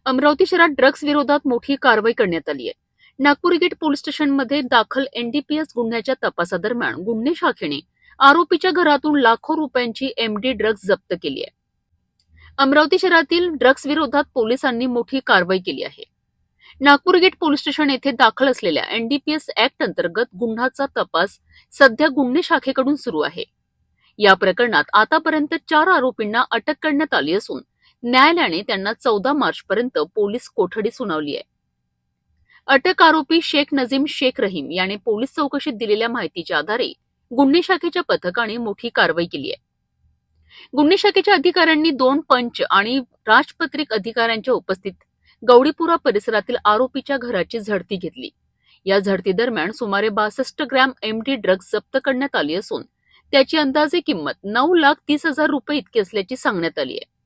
अमरावती शहरात ड्रग्ज विरोधात मोठी कारवाई करण्यात आली आहे। नागपूर गेट पोलीस स्टेशनमध्ये दाखल एनडीपीएस गुन्ह्याच्या तपासादरम्यान गुन्हे शाखेने आरोपीच्या घरातून लाखो रुपयांची एमडी ड्रग्ज जप्त केली आहे। अमरावती शहरातील ड्रग्ज विरोधात पोलिसांनी मोठी कारवाई केली आहे। नागपूर गेट पोलीस स्टेशन येथे दाखल असलेल्या एनडीपीएस ऍक्ट अंतर्गत गुन्ह्याचा तपास सध्या गुन्हे शाखेकडून सुरू आहे। या प्रकरणात आतापर्यंत 4 आरोपींना अटक करण्यात आली असून न्यायालयाने त्यांना 14 मार्चपर्यंत पोलीस कोठडी सुनावली आहे। अटक आरोपी शेख नजीम शेख रहीम याने पोलीस चौकशीत दिलेल्या माहितीच्या आधारे गुन्हे शाखेच्या पथकाने मोठी कारवाई केली आहे। गुन्हे शाखेच्या अधिकाऱ्यांनी 2 पंच आणि राजपत्रित अधिकाऱ्यांच्या उपस्थित गौडीपुरा परिसरातील आरोपीच्या घराची झडती घेतली। या झडती दरम्यान सुमारे 62 ग्रॅम एमडी ड्रग्ज जप्त करण्यात आली असून त्याची अंदाजे किंमत 9,30,000 रुपये इतकी असल्याची सांगण्यात आली आहे।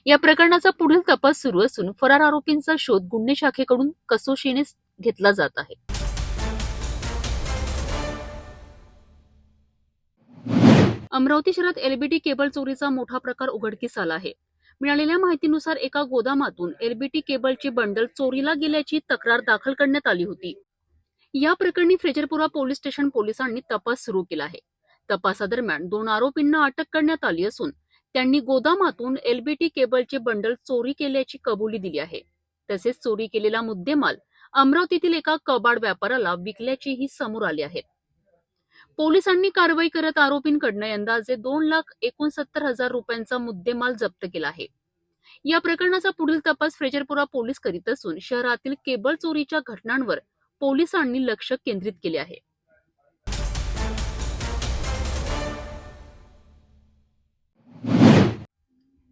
या प्रकरणाचा पुढील तपास सुरू असून फरार आरोपींचा शोध गुन्हे शाखेकडून कसोशीने घेतला जात आहे। अमरावती शहरात एलबीटी केबल चोरीचा मोठा प्रकार उघडकीस आला आहे। मिळालेल्या माहितीनुसार एका गोदामातून एलबीटी केबलची बंडल चोरीला गेल्याची तक्रार दाखल करण्यात आली होती। या प्रकरणी फ्रेजरपुरा पोलीस स्टेशन पोलिसांनी तपास सुरू केला आहे। तपासादरम्यान 2 आरोपींना अटक करण्यात आली असून त्यांनी गोदामातून एलबीटी केबलचे बंडल चोरी केल्याची कबुली दिली आहे। तसेच चोरी केलेला मुद्देमाल अमरावतीतील एका कबाड व्यापाराला विकल्याचेही समोर आले आहे। पोलिसांनी कारवाई करत आरोपींकडून अंदाजे 2,69,000 रुपयांचा मुद्देमाल जप्त केला आहे। या प्रकरणाचा पुढील तपास फ्रेजरपुरा पोलीस करीत असून शहरातील केबल चोरीच्या घटनांवर पोलिसांनी लक्ष केंद्रित केले आहे।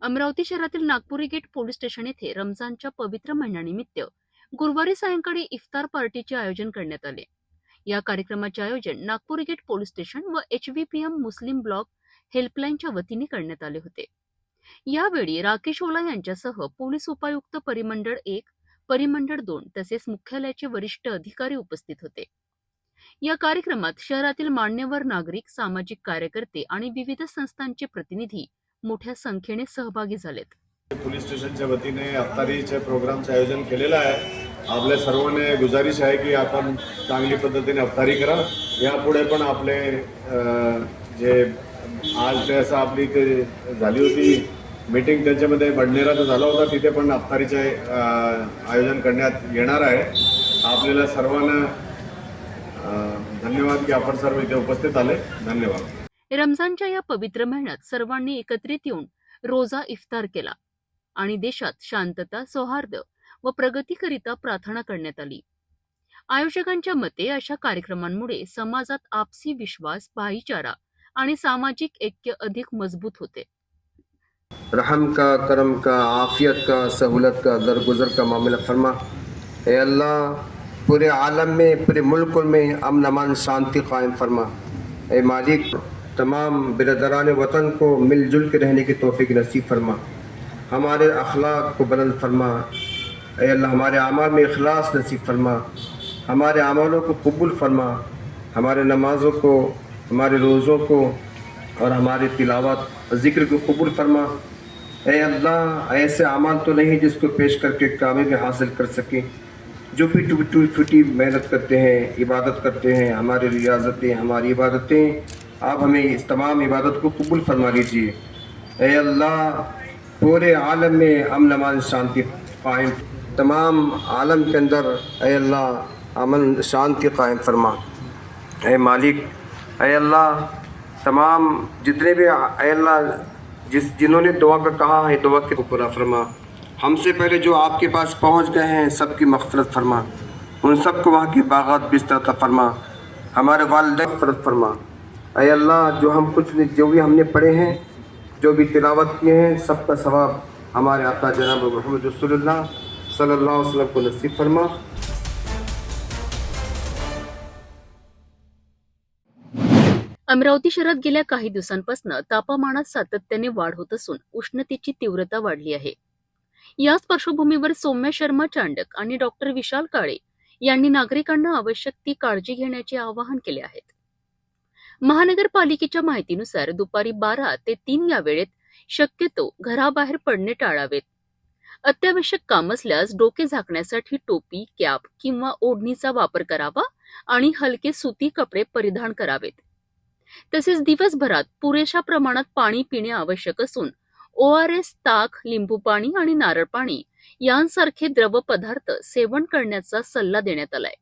अमरावती शहरातील नागपुरी गेट पोलीस स्टेशन येथे रमजानच्या पवित्र महिन्यानिमित्त गुरुवारी सायंकाळी इफ्तार पार्टीचे आयोजन करण्यात आले। या कार्यक्रमाचे आयोजन नागपुरी गेट पोलीस स्टेशन व HVPM मुस्लिम ब्लॉक हेल्पलाईनच्या वतीने करण्यात आले होते। यावेळी राकेश ओला यांच्यासह पोलीस उपायुक्त परिमंडळ 1, परिमंडळ 2 तसेच मुख्यालयाचे वरिष्ठ अधिकारी उपस्थित होते। या कार्यक्रमात शहरातील मान्यवर नागरिक, सामाजिक कार्यकर्ते आणि विविध संस्थांचे प्रतिनिधी मोठ्या संख्येने सहभागी झालेत। पोलीस स्टेशनच्या वतीने अफ्तारीचे प्रोग्रामचे आयोजन केलेलं आहे। आपल्या सर्वांना गुजारिश आहे की आपण चांगली पद्धतीने अफ्तारी करा। यापुढे पण आपले जे आज ते असं आपली झाली होती मीटिंग, त्याच्यामध्ये बडनेराचा झाला होता, तिथे पण अफ्तारीचे आयोजन करण्यात येणार आहे। आपल्याला सर्वांना धन्यवाद की आपण सर्व इथे उपस्थित आले। धन्यवाद। रमजानच्या या पवित्र महिन्यात सर्वांनी एकत्रित येऊन रोजा इफ्तार केला आणि देशात शांतता, सौहार्द व प्रगतीकरिता प्रार्थना करण्यात आली। आयोजकांच्या मते अशा कार्यक्रमांमुळे समाजात आपसी विश्वास, भाईचारा आणि सामाजिक ऐक्य अधिक मजबूत होते। रहम का, करम का, आफियत का, सहूलत का, दरगुजर का मामला फरमा। ए अल्लाह, पूरे आलम में, पूरे मुल्क में अमन अमान शांति कायम फरमा। ए मालिक, तमाम बिरदरान वतन को मिलजुल के रहने की तौफीक नसीब फरमा। हमारे अखलाक को बुलंद फरमा। ऐ अल्लाह, हमारे अमाल में इखलास नसीब फरमा। हमारे अमालों को कबूल फरमा। हमारे नमाज़ों को, हमारे रोज़ों को और हमारे तिलावत ज़िक्र को कबूल फरमा। ऐ अल्लाह, ऐसे अमाल तो नहीं जिसको पेश करके कामयाबी हासिल कर सके। जो भी टूटी फूटी मेहनत करते हैं, इबादत करते हैं, हमारी रियाजतें, हमारी इबादतें, आप हमें इस तमाम इबादत को कबूल फरमा लीजिए। ऐ अल्लाह, पूरे आलम में अमन अमान शांति कायम, तमाम आलम के अंदर ऐ अल्लाह अमन शांति कायम फरमा। ऐ मालिक, ऐ अल्लाह, तमाम जितने भी ऐ अल्लाह जिन्होंने दुआ का कहा है, दुआ के पूरा फरमा। हमसे पहले जो आपके पास पहुंच गए हैं, सबकी मग़फ़िरत फरमा। उन सबको वहाँ के बाग़ात बिस्तर अता फरमा। हमारे वालिदैन मग़फ़िरत फरमा। ऐ अल्लाह, जो भी हमने पढ़े हैं, जो भी तिलावत किए हैं, सबका सवाब हमारे आका जनाब मोहम्मद रसूलुल्लाह सल्लल्लाहु अलैहि वसल्लम को नसीब फरमा। अमरावती शहरात गेल्या काही दिवसांपासून तापमानात सातत्याने वाढ होत असून उष्णतेची तीव्रता वाढली आहे। याच पार्श्वभूमीवर सौम्या शर्मा चांडक आणि डॉक्टर विशाल काळे यांनी नागरिकांना आवश्यक ती काळजी घेण्याचे आवाहन केले आहे। महानगरपालिकेच्या माहितीनुसार दुपारी 12 ते 3 या वेळेत शक्यतो घराबाहेर पडणे टाळावेत। अत्यावश्यक काम असल्यास डोके झाकण्यासाठी टोपी, कॅप किंवा ओढणीचा वापर करावा आणि हलके सुती कपडे परिधान करावेत. तसेच दिवसभरात पुरेशा प्रमाणात पाणी पिणे आवश्यक असून ORS, ताक, लिंबू पाणी आणि नारळ पाणी यांसारखे द्रव पदार्थ सेवन करण्याचा सल्ला देण्यात आलाय.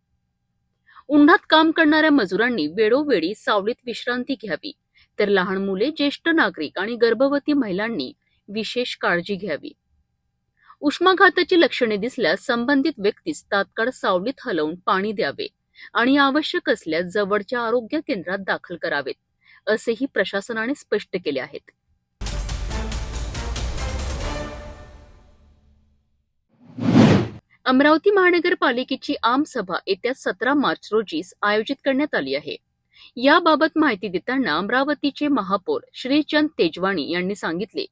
उन्हात काम करणाऱ्या मजुरांनी वेळोवेळी सावलीत विश्रांती घ्यावी, तर लहान मुले, ज्येष्ठ नागरिक आणि गर्भवती महिलांनी विशेष काळजी घ्यावी. उष्माघाताची लक्षणे दिसल्यास संबंधित व्यक्तीस तात्काळ सावलीत हलवून पाणी द्यावे आणि आवश्यक असल्यास जवळच्या आरोग्य केंद्रात दाखल करावेत, असेही प्रशासनाने स्पष्ट केले आहेत. अमरावती महानगरपालिकेची आमसभा येत्या 17 मार्च रोजी आयोजित करण्यात आली आहे. याबाबत माहिती देताना अमरावतीचे महापौर श्रीचंद तेजवाणी यांनी सांगितले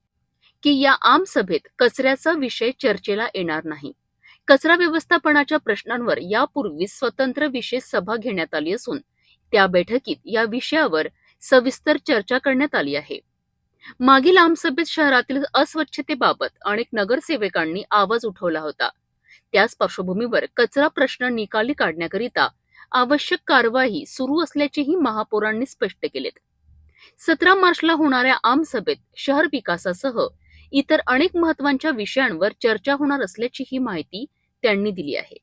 की या आमसभेत कचऱ्याचा विषय चर्चेला येणार नाही. कचरा व्यवस्थापनाच्या प्रश्नांवर यापूर्वी स्वतंत्र विशेष सभा घेण्यात आली असून त्या बैठकीत या विषयावर सविस्तर चर्चा करण्यात आली आहे. मागील आमसभेत शहरातील अस्वच्छतेबाबत अनेक नगरसेवकांनी आवाज उठवला होता. त्याच पार्श्वभूमीवर कचरा प्रश्न निकाली काढण्याकरिता आवश्यक कार्यवाही सुरू असल्याचेही महापौरांनी स्पष्ट केलेत. 17 मार्चला होणाऱ्या आमसभेत शहर विकासासह इतर अनेक महत्वाच्या विषयांवर चर्चा होणार असल्याचीही माहिती त्यांनी दिली आहे.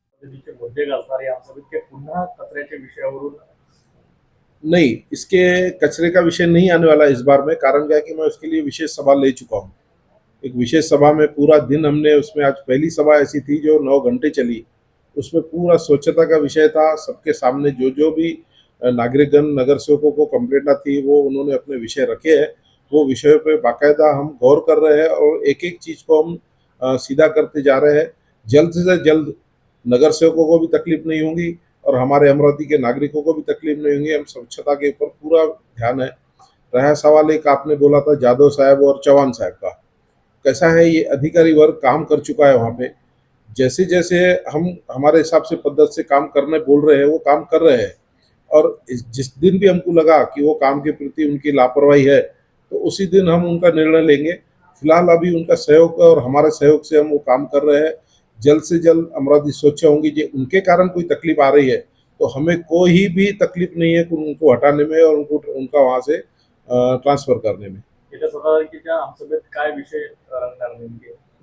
नहीं, इसके कचरे का विषय नहीं आने वाला इस बार में। कारण क्या है कि मैं उसके लिए विशेष सभा ले चुका हूँ। एक विशेष सभा में पूरा दिन हमने उसमें, आज पहली सभा ऐसी थी जो 9 घंटे चली, उसमें पूरा स्वच्छता का विषय था। सबके सामने जो जो भी नागरिकगण, नगर सेवकों को कंप्लेंट थी वो उन्होंने अपने विषय रखे हैं। वो विषय पे बाकायदा हम गौर कर रहे हैं और एक एक चीज़ को हम सीधा करते जा रहे हैं। जल्द से जल्द नगर सेवकों को भी तकलीफ नहीं होगी और हमारे अमरावती के नागरिकों को भी तकलीफ नहीं होगी। हम स्वच्छता के ऊपर पूरा ध्यान है। रहा सवाल एक आपने बोला था जादव साहब और चौहान साहब का, कैसा है, ये अधिकारी वर्ग काम कर चुका है वहाँ पे। जैसे जैसे हम हमारे हिसाब से पद्धत से काम करने बोल रहे हैं वो काम कर रहे हैं, और जिस दिन भी हमको लगा कि वो काम के प्रति उनकी लापरवाही है तो उसी दिन हम उनका निर्णय लेंगे। फिलहाल अभी उनका सहयोग और हमारे सहयोग से हम वो काम कर रहे हैं। जल्द से जल्द अमरावती स्वच्छ होंगी। जो उनके कारण कोई तकलीफ आ रही है तो हमें कोई भी तकलीफ नहीं है उनको हटाने में और उनका वहाँ से ट्रांसफर करने में।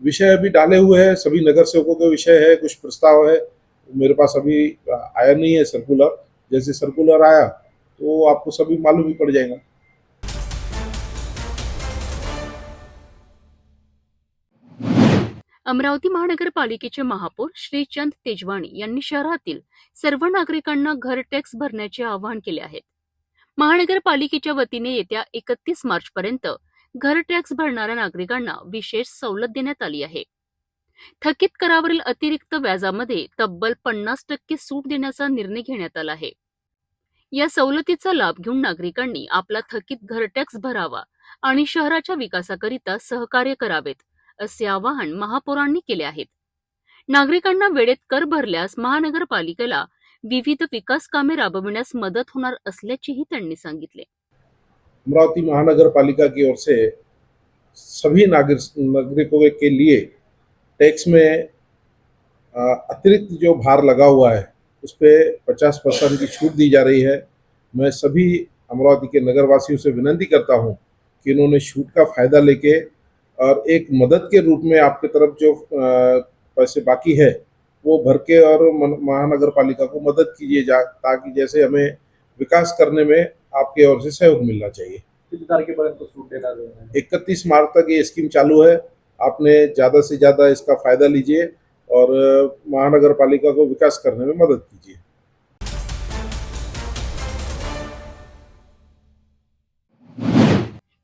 विषय अभी डाले हुए हैं, सभी नगर सेवकों के विषय है, कुछ प्रस्ताव है। मेरे पास अभी आया नहीं है सर्कुलर। जैसे सर्कुलर आया तो आपको सभी मालूम ही पड़ जाएगा। अमरावती महानगरपालिकेचे महापौर श्रीचंद तेजवाणी यांनी शहरातील सर्व नागरिकांना घर टॅक्स भरण्याचे आवाहन केले आहे. महानगरपालिकेच्या वतीने येत्या 31 मार्च पर्यंत घर टॅक्स भरणाऱ्या नागरिकांना विशेष सवलत देण्यात आली आहे. थकीत करावरील अतिरिक्त व्याजामध्ये तब्बल 50% सूट देण्याचा निर्णय घेण्यात आला आहे. या सवलतीचा लाभ घेऊन नागरिकांनी आपला थकीत घर टॅक्स भरावा आणि शहराच्या विकासाकरिता सहकार्य करावेत, असे आवाहन महापौरांनी केले आहेत. नागरिकांना वेळेत कर भरल्यास महानगरपालिकेला विविध विकास कामे राबविण्यास मदत होणार असल्याचेही त्यांनी सांगितले. अमरावती महानगरपालिका की ओर से सभी नागरिकों के लिए टैक्स में अतिरिक्त जो भार लगा हुआ है उस पर 50% की छूट दी जा रही है। मैं सभी अमरावती के नगरवासियों से विनती करता हूं कि इन्होंने छूट का फ़ायदा लेके और एक मदद के रूप में आपके तरफ जो पैसे बाकी है वो भर के और महानगर पालिका को मदद कीजिए, ताकि जैसे हमें विकास करने में आपके ओर से सहयोग मिलना चाहिए। 31 मार्च तक ये स्कीम चालू है। आपने ज़्यादा से ज़्यादा इसका फ़ायदा लीजिए और महानगर पालिका को विकास करने में मदद कीजिए।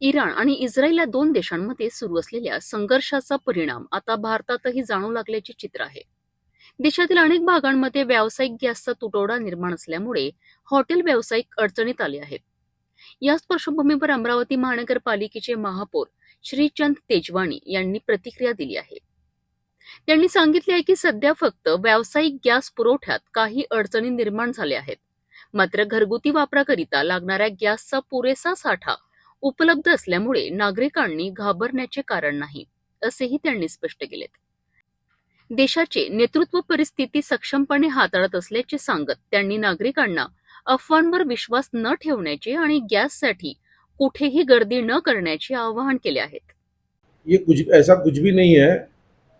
इराण आणि इस्रायल या 2 देशांमध्ये सुरू असलेल्या संघर्षाचा परिणाम आता भारतातही जाणवू लागल्याचे चित्र आहे. देशातील अनेक भागांमध्ये व्यावसायिक गॅसचा तुटवडा निर्माण असल्यामुळे हॉटेल व्यावसायिक अडचणीत आले आहेत. याच पार्श्वभूमीवर अमरावती महानगरपालिकेचे महापौर श्रीचंद तेजवाणी यांनी प्रतिक्रिया दिली आहे. त्यांनी सांगितले आहे की सध्या फक्त व्यावसायिक गॅस पुरवठ्यात काही अडचणी निर्माण झाल्या आहेत, मात्र घरगुती वापराकरिता लागणाऱ्या गॅसचा पुरेसा साठा उपलब्ध असल्यामुळे नागरिकांनी घाबरण्याचे कारण नाही, असेही त्यांनी स्पष्ट केले. देशाचे नेतृत्व परिस्थिती सक्षमपणे हाताळत असल्याचे सांगत त्यांनी नागरिकांना अफवांवर विश्वास न ठेवण्याचे आणि गॅससाठी कुठेही गर्दी न करण्याचे आवाहन केले आहे. ये ऐसा कुछ भी नहीं है।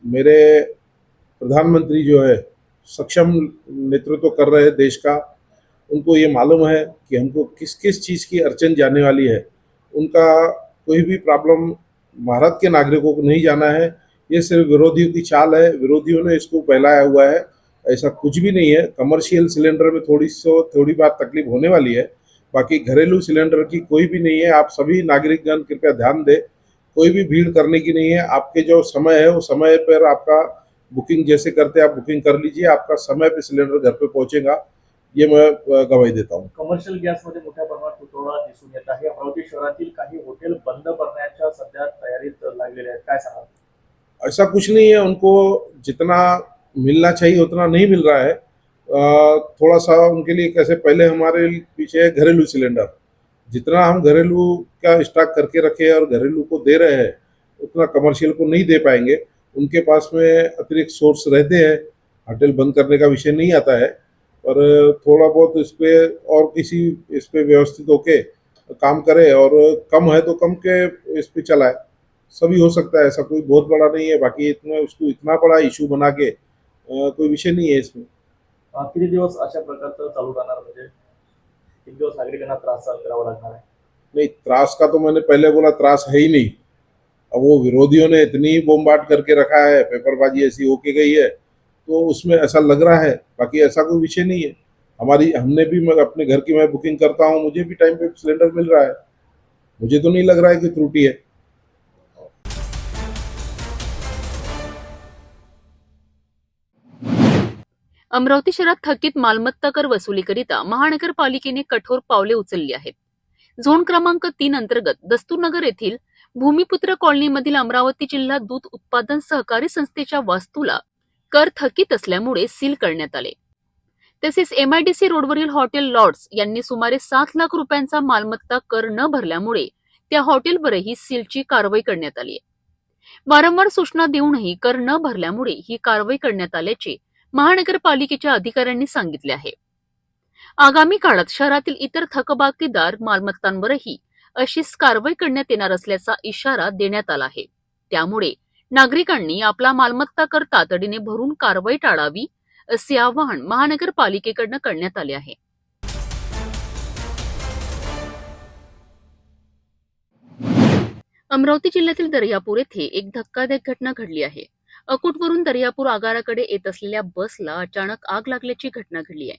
मेरे प्रधानमंत्री जो है सक्षम नेतृत्व कर रहे हैं देश का, उनको ये मालूम है कि हमको किस किस चीज़ की अड़चन जाने वाली है। उनका कोई भी प्रॉब्लम भारत के नागरिकों को नहीं जाना है। ये सिर्फ विरोधियों की चाल है, विरोधियों ने इसको फैलाया हुआ है। ऐसा कुछ भी नहीं है। कमर्शियल सिलेंडर में थोड़ी बार तकलीफ होने वाली है, बाकी घरेलू सिलेंडर की कोई भी नहीं है। आप सभी नागरिकगण कृपया ध्यान दें, कोई भी भीड़ करने की नहीं है। आपके जो समय है वो समय पर आपका बुकिंग जैसे करते आप बुकिंग कर लीजिए, आपका समय पे सिलेंडर घर पे पहुंचेगा, ये मैं गवाही देता हूँ. कमर्शियल गॅसमध्ये मोठ्या प्रमाणात तुटवडा दिसून येत आहे. अमरावती शहरातील काही हॉटेल बंद करण्याच्या सध्या तयारीत लागलेले आहेत, काय सांगाल? ऐसा कुछ नहीं है, उनको जितना मिलना चाहिए उतना नहीं मिल रहा है. थोड़ा सा उनके लिए कैसे, पहले हमारे पीछे है घरेलू सिलेंडर, जितना हम घरेलू का स्टॉक करके रखे और घरेलू को दे रहे हैं उतना कमर्शियल को नहीं दे पाएंगे. उनके पास में अतिरिक्त सोर्स रहते हैं, होटल बंद करने का विषय नहीं आता है, पर थोड़ा बहुत इस पर और किसी इस पे व्यवस्थित होके काम करे और कम है तो कम के इस पे चलाए. सभी हो सकता है, ऐसा कोई बहुत बड़ा नहीं है. बाकी इतना उसको इतना बड़ा इशू बना के कोई विषय नहीं है इसमें. किती दिवस अशा प्रकारचं चालू राहणार, म्हणजे किती दिवस नागरिकांना त्रास सहन करावा लागणार आहे? नहीं, त्रास का तो मैंने पहले बोला, त्रास है ही नहीं. अब वो विरोधियों ने इतनी बोमबाट करके रखा है, पेपरबाजी ऐसी होके गई है, तो उसमें ऐसा लग रहा है. बाकी ऐसा कोई विषय नहीं है. हमने भी, मैं अपने घर की मैं बुकिंग करता हूँ, मुझे भी टाइम पे सिलेंडर मिल रहा है. मुझे तो नहीं लग रहा है कि त्रुटि है. अमरावती शहरात थकीत मालमत्ता कर वसुलीकरिता महानगरपालिकेने कठोर पावले उचलली आहेत. झोन क्रमांक 3 अंतर्गत दस्तूरनगर येथील भूमिपुत्र कॉलनीमधील अमरावती जिल्हा दूध उत्पादन सहकारी संस्थेच्या वास्तूला कर थकीत असल्यामुळे सील करण्यात आले. तसेच MIDC रोडवरील हॉटेल लॉर्ड्स यांनी सुमारे 7 लाख रुपयांचा मालमत्ता कर न भरल्यामुळे त्या हॉटेलवरही सीलची कारवाई करण्यात आली. वारंवार सूचना देऊनही कर न भरल्यामुळे ही कारवाई करण्यात आल्याचे महानगरपालिकेच्या अधिकाऱ्यांनी सांगितले आहे. आगामी काळात शहरातील इतर थकबाकीदार मालमत्तांवरही अशीच कारवाई करण्यात येणार असल्याचा इशारा देण्यात आला आहे. त्यामुळे नागरिकांनी आपला मालमत्ता कर तातडीने भरून कारवाई टाळावी असे आवाहन महानगरपालिकेकडून करण्यात आले आहे. अमरावती जिल्ह्यातील दर्यापूर येथे एक धक्कादायक घटना घडली आहे. अकोटवरून दर्यापूर आगाराकडे येत असलेल्या बसला अचानक आग लागल्याची घटना घडली आहे.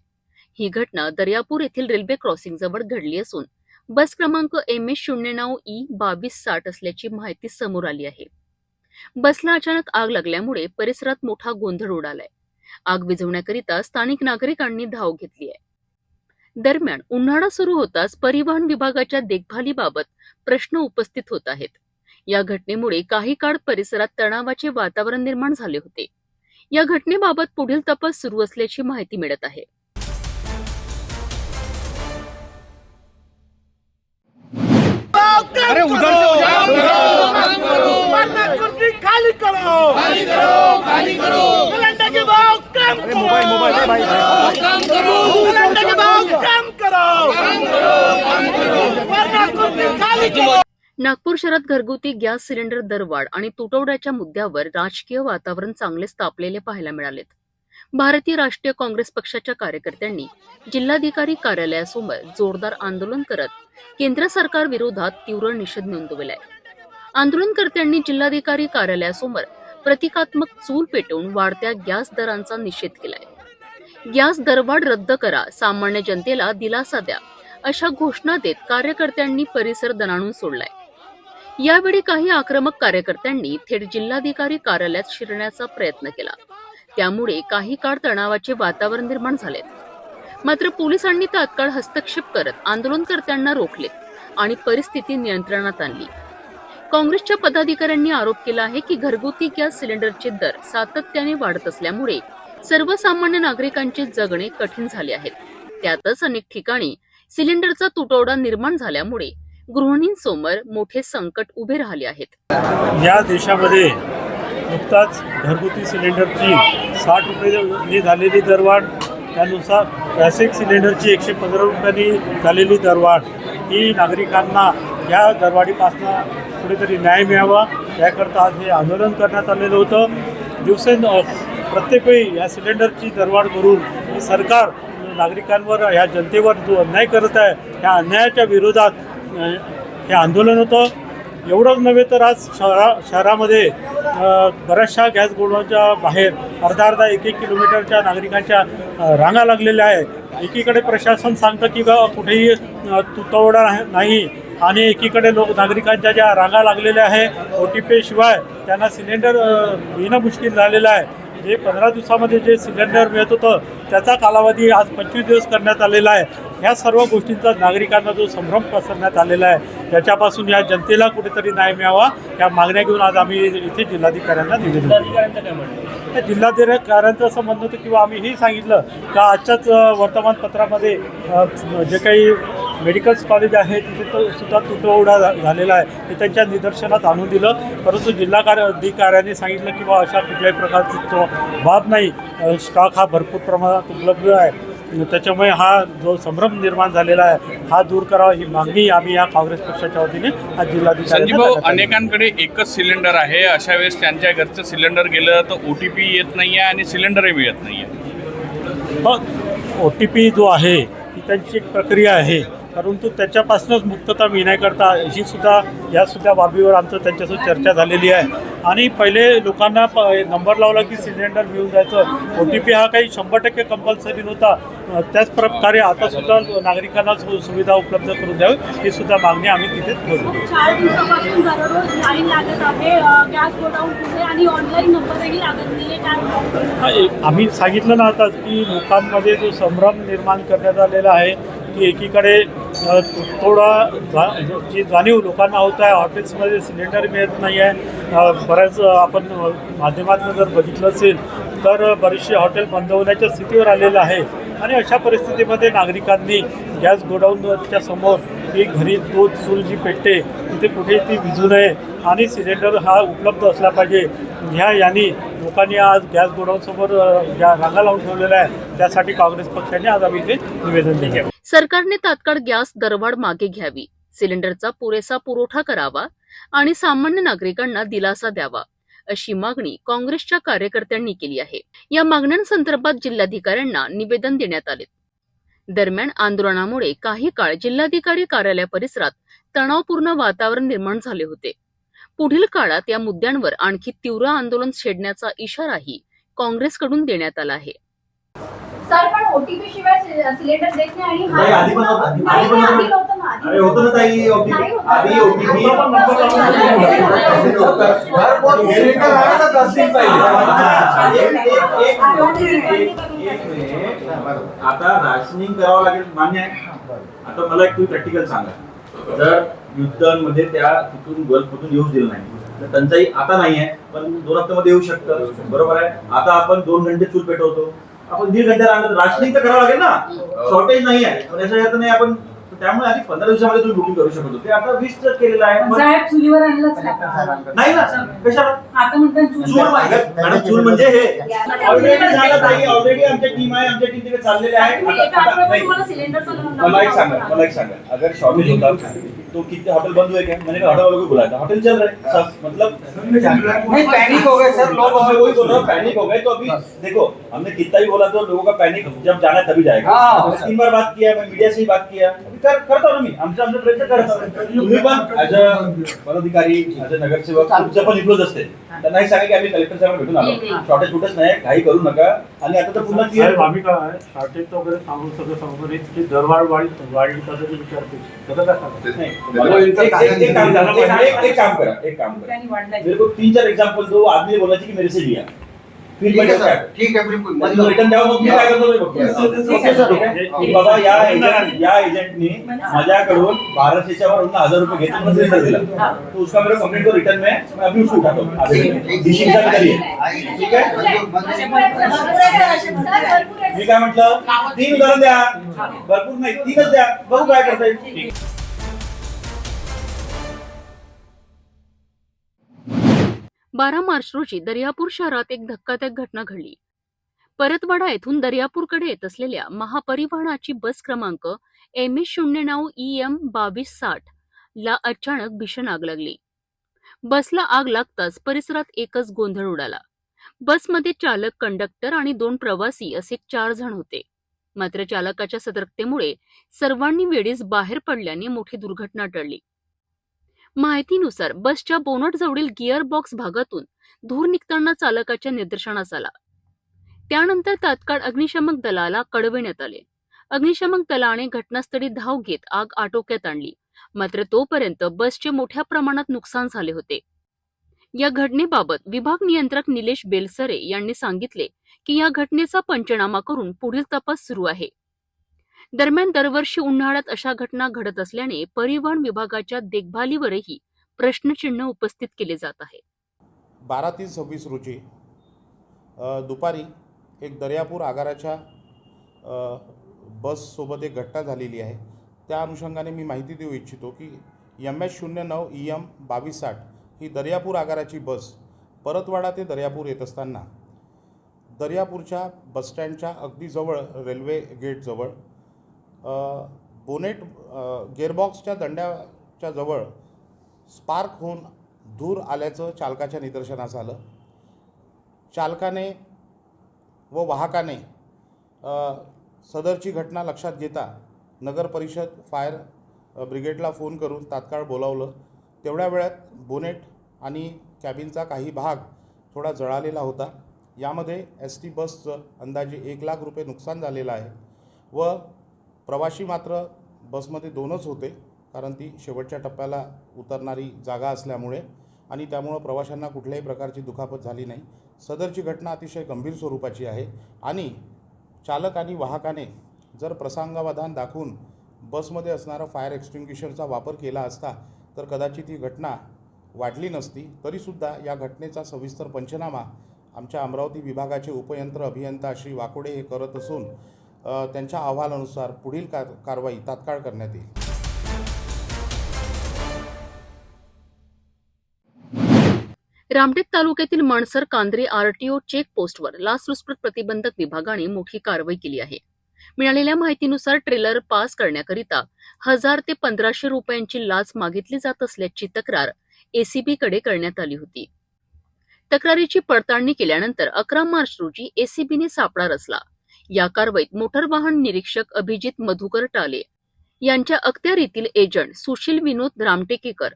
ही घटना दर्यापूर येथील रेल्वे क्रॉसिंग जवळ घडली असून बस क्रमांक MS09E2260 असल्याची माहिती समोर आली आहे. बसला अचानक आग लागल्यामुळे परिसरात मोठा गोंधळ उडालाय. आग विझवण्याकरिता स्थानिक नागरिकांनी धाव घेतली आहे. दरम्यान उन्हाळा सुरू होताच परिवहन विभागाच्या देखभालीबाबत प्रश्न उपस्थित होत आहेत. या घटनेमुळे काही काळ परिसरात तणावाचे वातावरण निर्माण झाले होते. या घटनेबाबत पुढील तपास सुरू असल्याची माहिती मिळत आहे. अरे उधर से हो जाओ, खाली करो, खाली करो, खाली करो, सिलेंडर के भाव कम करो, मोबाइल है भाई, कम करो, सिलेंडर के भाव कम करो, कम करो, कम करो, वरना कुर्सी खाली करो. नागपूर शहरात घरगुती गॅस सिलेंडर दरवाढ आणि तुटवड्याच्या मुद्द्यावर राजकीय वातावरण चांगलेच तापलेले पाहायला मिळालेत. भारतीय राष्ट्रीय काँग्रेस पक्षाच्या कार्यकर्त्यांनी जिल्हाधिकारी कार्यालयासमोर जोरदार आंदोलन करत केंद्र सरकार विरोधात तीव्र निषेध नोंदवलाय. आंदोलनकर्त्यांनी जिल्हाधिकारी कार्यालयासमोर प्रतिकात्मक चूल पेटवून वाढत्या गॅस दरांचा निषेध केलाय. गॅस दरवाढ रद्द करा, सामान्य जनतेला दिलासा द्या अशा घोषणा देत कार्यकर्त्यांनी परिसर दणाणून सोडलाय. यावेळी काही आक्रमक कार्यकर्त्यांनी थेट जिल्हाधिकारी कार्यालयात शिरण्याचा प्रयत्न केला. त्यामुळे काही काळ तणावाचे वातावरण निर्माण झाले. मात्र पोलिसांनी तात्काळ हस्तक्षेप करत आंदोलनकर्त्यांना रोखले आणि परिस्थिती नियंत्रणात आणली. काँग्रेसच्या पदाधिकाऱ्यांनी आरोप केला आहे की घरगुती गॅस सिलेंडरचे दर सातत्याने वाढत असल्यामुळे सर्वसामान्य नागरिकांचे जगणे कठीण झाले आहे. त्यातच अनेक ठिकाणी सिलेंडरचा तुटवडा निर्माण झाल्यामुळे गृहिणींसमोर मोठे संकट उभे राहिले आहेत. या देशामध्ये नुकताच घरगुती सिलेंडरची 60 रुपये झालेली दरवाढ, त्यानुसार बेसिक सिलेंडरची 115 रुपयांनी झालेली दरवाढ, ही नागरिकांना या दरवाढीपासून कुठेतरी न्याय मिळावा याकरता आज हे आंदोलन करण्यात आलेलं होतं. प्रत्येक वेळी या सिलेंडरची दरवाढ करून सरकार नागरिकांवर, ह्या जनतेवर जो अन्याय करत आहे, या अन्यायाच्या विरोधात हे आंदोलन होतं. एवढंच नव्हे तर आज शहरामध्ये बऱ्याचशा गॅस गोडाऊनच्या बाहेर अर्धा एक किलोमीटरच्या नागरिकांच्या रांगा लागलेल्या आहे. एकीकडे प्रशासन सांगतं की कुठेही तुटवडा नाही, आणि एकीकडे नागरिकांच्या ज्या रांगा लागलेल्या आहे, OTP शिवाय त्यांना सिलेंडर येणं मुश्किल झालेलं आहे. जे 15 दिवसामध्ये जे सिलेंडर मिळत होतं त्याचा कालावधी आज 25 दिवस करण्यात आलेला आहे. ह्या सर्व गोष्टींचा नागरिकांना जो संभ्रम पसरण्यात आलेला आहे, त्याच्यापासून या जनतेला कुठेतरी न्याय मिळावा या मागण्या घेऊन आज आम्ही इथे जिल्हाधिकाऱ्यांना निवेदन दिलं. जिल्हाधिकाऱ्यांचं असं म्हणणं होतं किंवा आम्ही सांगितलं का आजच्याच वर्तमानपत्रामध्ये जे काही मेडिकल कॉलेज आहे तिथे सुद्धा तुटवडा झालेला आहे, ते त्यांच्या निदर्शनात आणून दिलं. परंतु जिल्हाधिकाऱ्यांनी सांगितलं की अशा कुठल्याही प्रकारची बाब नाही, स्टॉक हा भरपूर प्रमाणात उपलब्ध आहे. त्याच्यामुळे हा जो संभ्रम निर्माण झालेला आहे हा दूर करावा ही मागणी आम्ही या काँग्रेस पक्षाच्या वतीने आज जिल्हाधिकारी. संजीव भाऊ, अनेकांकडे एकच सिलेंडर आहे, अशा वेळेस त्यांच्या घरचं सिलेंडर गेलं तर OTP येत नाही आहे आणि सिलेंडरही मिळत नाही आहे. मग OTP जो आहे ही त्यांची एक प्रक्रिया आहे, परंतु त्याच्यापासूनच मुक्तता मिळण्याकरता या सुद्धा बाबीवर आमचं त्यांच्यासोबत चर्चा झालेली आहे. आणि पहिले लोकांना नंबर लावला की सिलेंडर मिळून जायचं, OTP हा काही 100% कंपल्सरी नव्हता. त्याच प्रकारे आता सुद्धा नागरिकांना सुविधा उपलब्ध करून द्यावी ही सुद्धा मागणी आम्ही तिथे ठेवतो. 4 दिवसापासून दररोज लाईन लागत आहे गॅस गोडाऊन पुढे आणि ऑनलाईन नंबरही लागत नाही आहे. आम्ही सांगितलं ना आता की लोकांमध्ये जो संभ्रम निर्माण करण्यात आलेला आहे की एकीकडे थोडा जाणीव लोकांना होत आहे, हॉटेल्समध्ये सिलेंडर मिळत नाही आहे. बऱ्याच आपण माध्यमातून जर बघितलं असेल तर बरेचसे हॉटेल बंद होण्याच्या स्थितीवर आलेलं आहे. आणि अशा परिस्थितीमध्ये नागरिकांनी गॅस गोडाऊनच्या समोर ही घरी दूध चूल जी पेटते तिथे कुठे ती विझू नये आणि सिलेंडर हा उपलब्ध असला पाहिजे. यानी लोकांनी आज गॅस गोडाऊनसमोर ज्या रांगा लावून ठेवलेल्या आहे त्यासाठी काँग्रेस पक्षाने आज आम्ही इथे निवेदन दिले. सरकारने तात्काळ गॅस दरवाढ मागे घ्यावी, सिलेंडरचा पुरेसा पुरवठा करावा आणि सामान्य नागरिकांना दिलासा द्यावा, अशी मागणी काँग्रेसच्या कार्यकर्त्यांनी केली आहे. या मागण्यांसंदर्भात जिल्हाधिकाऱ्यांना निवेदन देण्यात आले. दरम्यान आंदोलनामुळे काही काळ जिल्हाधिकारी कार्यालय परिसरात तणावपूर्ण वातावरण निर्माण झाले होते. पुढील काळात या मुद्द्यांवर आणखी तीव्र आंदोलन छेडण्याचा इशाराही काँग्रेसकडून देण्यात आला आहे. सर, पण OTP शिवाय सिलेंडर देत नाही आणि आधी होतं ना ताई, आधी आता राशनिंग करावं लागेल, मान्य आहे. आता मला एक तुम्ही प्रॅक्टिकल सांगा, जर युद्धांमध्ये त्या तिथून गल्फमधून येऊच दिलं नाही तर टंचाई आता नाही आहे, पण 2 हप्त्यामध्ये येऊ शकतं. बरोबर आहे. आता आपण 2 घंटे चूल पेटवतो, आपण 1.5 घंटे राशनिंग तर करावं लागेल ना, शॉर्टेज नाही आहे. पण याच्या अर्थ नाही आपण, त्यामुळे आधी 15 दिवसामध्ये तुम्ही बुकिंग करू शकतो. ते आता 20 केलेलं आहे. चुलीवर आणलंच नाही ना, कशाला आता म्हणतात आणि चूल म्हणजे हे ऑलरेडी झालं ताई, ऑलरेडी आमची टीम आहे, आमच्या टीम तिथे चाललेले आहे. मला एक सांगा, अगर शॉर्टेज होता तो कितने होटल बंद हुए क्या? मैंने कहा होटल वालों को बुलाया था, होटल चल रहे सब, मतलब नहीं पैनिक हो गए सर लोग, मैं वही बोल रहा हूँ पैनिक हो गए. तो अभी देखो हमने कितना भी बोला तो लोगों का पैनिक जब जाना है तभी जाएगा. 3 बार बात किया, मैं मीडिया से ही बात किया, अभी करता हूँ मी आमचा प्रयत्न करतो. तुम्ही पण ॲज अ पदाधिकारी, ॲज अ नगरसेवक तुमचं पण इन्फ्लुअन्स असते. त्यांनाही सांगा की आम्ही कलेक्टर साहेब भेटून आलो, शॉर्टेज कुठेच नाही, काही करू नका. आणि आता तर पुन्हा क्लिअर आम्ही काय शॉर्टेज वगैरे सांगू सगळं की दरवाढ वाढली तसं विचारते सगळं काय एक काम करा, मेरे को 3-4 एग्जांपल दो. आदमी ने बोला कि मेरे से लिया, फिर ठीक है बिल्कुल रिटर्न द्यावं. मग मी काय करतो की बाबा या एजेंटनी माझ्याकडून 1200च्या वर 1000 रुपये घेतले, मला सिलेंडर दिला, तो उसका मेरे कंप्लेंट को रिटर्न में मैं अभी उसको उठाता हूँ. ठीक है. मी काय म्हटलं, 3 उदाहरण द्या, भरपूर नाही, 3च द्या, बघू काय करता येईल. 12 मार्च रोजी दर्यापूर शहरात एक धक्कादायक घटना घडली. परतवाडा येथून दर्यापूरकडे येत असलेल्या महापरिवहनाची बस क्रमांक MS09 EM 2260 ला अचानक भीषण आग लागली. बसला आग लागताच परिसरात एकच गोंधळ उडाला. बसमध्ये चालक, कंडक्टर आणि 2 प्रवासी असे 4 जण होते. मात्र चालकाच्या सतर्कतेमुळे सर्वांनी वेळीच बाहेर पडल्याने मोठी दुर्घटना टळली. माहितीनुसार बसच्या बोनटजवळील गिअर बॉक्स भागातून धूर निघताना चालकाच्या निदर्शनास आला. त्यानंतर तात्काळ अग्निशमक दलाला कळविण्यात आले. अग्निशमक दलाने घटनास्थळी धाव घेत आग आटोक्यात आणली. मात्र तोपर्यंत बसचे मोठ्या प्रमाणात नुकसान झाले होते. या घटनेबाबत विभाग नियंत्रक निलेश बेलसरे यांनी सांगितले की या घटनेचा पंचनामा करून पुढील तपास सुरू आहे. दरम्यान दरवर्षी उन्हाळ्यात अशा घटना घडत असल्याने परिवहन विभागाच्या देखभालीवरही प्रश्नचिन्ह उपस्थित केले जात आहे. 12/3/26 रोजी दुपारी एक दर्यापूर आगाराच्या बससोबत एक घटना झालेली आहे. त्या अनुषंगाने मी माहिती देऊ इच्छितो की MS09 EM 2260 ही दर्यापूर आगाराची बस परतवाडा ते दर्यापूर येत असताना दर्यापूरच्या बसस्टँडच्या अगदी जवळ, रेल्वे गेटजवळ बोनेट गेअरबॉक्सच्या दंड्याच्या जवळ स्पार्क होऊन धूर आल्याचं चालकाच्या निदर्शनास आलं. चालकाने व वाहकाने सदरची घटना लक्षात घेता नगर परिषद फायर ब्रिगेडला फोन करून तात्काळ बोलावलं. तेवढ्या वेळात बोनेट आणि कॅबिनचा काही भाग थोडा जळालेला होता. यामध्ये ST बसचं अंदाजे 1 लाख रुपये नुकसान झालेलं आहे व प्रवासी मात्र बसमध्ये 2च होते, कारण ती शेवटच्या टप्प्याला उतरणारी जागा असल्यामुळे आणि त्यामुळं प्रवाशांना कुठल्याही प्रकारची दुखापत झाली नाही. सदरची घटना अतिशय गंभीर स्वरूपाची आहे आणि चालक आणि वाहकाने जर प्रसंगावधान दाखवून बसमध्ये असणारा फायर एक्सटिंग्विशरचा वापर केला असता तर कदाचित ही घटना वाढली नसती. तरीसुद्धा या घटनेचा सविस्तर पंचनामा आमच्या अमरावती विभागाचे उपयंत्र अभियंता श्री वाकोडे हे करत असून त्यांच्या अहवालानुसार पुढील कारवाई तात्काळ करण्यात येईल. रामटेक तालुक्यातील मणसर कांद्रे RTO चेकपोस्टवर लाचलुचपत प्रतिबंधक विभागाने मोठी कारवाई केली आहे. मिळालेल्या माहितीनुसार ट्रेलर पास करण्याकरिता 1000 ते 1500 रुपयांची लाच मागितली जात असल्याची तक्रार ACB कडे करण्यात आली होती. तक्रारीची पडताळणी केल्यानंतर 11 मार्च रोजी ACBने सापळा रचला. या कारवाईत मोटर वाहन निरीक्षक अभिजित मधुकर टाले यांच्या अखत्यारीतील एजंट सुशील विनोद रामटेकेकर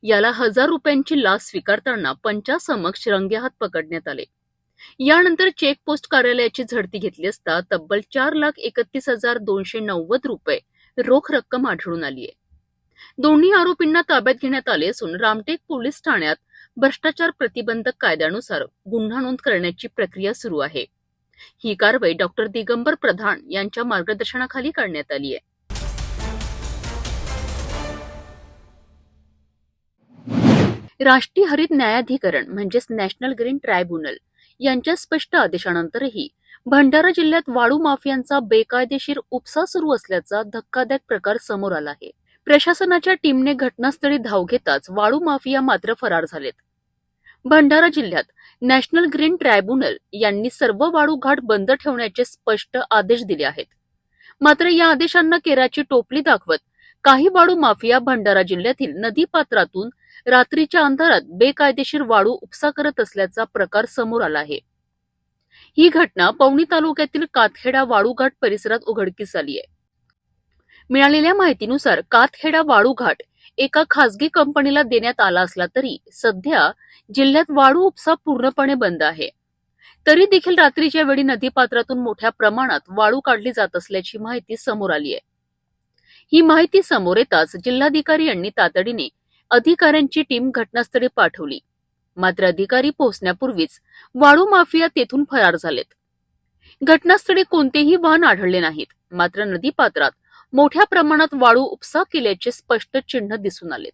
याला 1000 रुपयांची लाच स्वीकारताना पंचासमक्ष रंगेहात पकडण्यात आले. यानंतर चेकपोस्ट कार्यालयाची झडती घेतली असता तब्बल 4,31,290 रुपये रोख रक्कम आढळून आली आहे. दोन्ही आरोपींना ताब्यात घेण्यात आले असून रामटेक पोलीस ठाण्यात भ्रष्टाचार प्रतिबंधक कायद्यानुसार गुन्हा नोंद करण्याची प्रक्रिया सुरू आहे. ही कारवाई डॉक्टर दिगंबर प्रधान यांच्या मार्गदर्शनाखाली करण्यात आली आहे. राष्ट्रीय हरित न्यायाधिकरण म्हणजेच नॅशनल ग्रीन ट्रायब्युनल यांच्या स्पष्ट आदेशानंतरही भंडारा जिल्ह्यात वाळू माफियांचा बेकायदेशीर उपसा सुरू असल्याचा धक्कादायक प्रकार समोर आला आहे. प्रशासनाच्या टीमने घटनास्थळी धाव घेताच वाळू माफिया मात्र फरार झालेत. भंडारा जिल्ह्यात नॅशनल ग्रीन ट्रायब्युनल यांनी सर्व वाळू घाट बंद ठेवण्याचे स्पष्ट आदेश दिले आहेत. मात्र या आदेशांना केराची टोपली दाखवत काही वाळू माफिया भंडारा जिल्ह्यातील नदीपात्रातून रात्रीच्या अंधारात बेकायदेशीर वाळू उपसा करत असल्याचा प्रकार समोर आला आहे. ही घटना पवनी तालुक्यातील कातखेडा वाळूघाट परिसरात उघडकीस आली आहे. मिळालेल्या माहितीनुसार कातखेडा वाळूघाट एका खासगी कंपनीला देण्यात आला असला तरी सध्या जिल्ह्यात वाळू उपसा पूर्णपणे बंद आहे. तरी देखील रात्रीच्या वेळी नदीपात्रातून मोठ्या प्रमाणात वाळू काढली जात असल्याची माहिती समोर आली आहे. ही माहिती समोर येताच जिल्हाधिकारी यांनी तातडीने अधिकाऱ्यांची टीम घटनास्थळी पाठवली. मात्र अधिकारी पोहोचण्यापूर्वीच वाळू माफिया तेथून फरार झालेत. घटनास्थळी कोणतेही वाहन आढळले नाहीत. मात्र नदीपात्रात मोठ्या प्रमाणात वाळू उपसा केल्याचे स्पष्ट चिन्ह दिसून आलेत.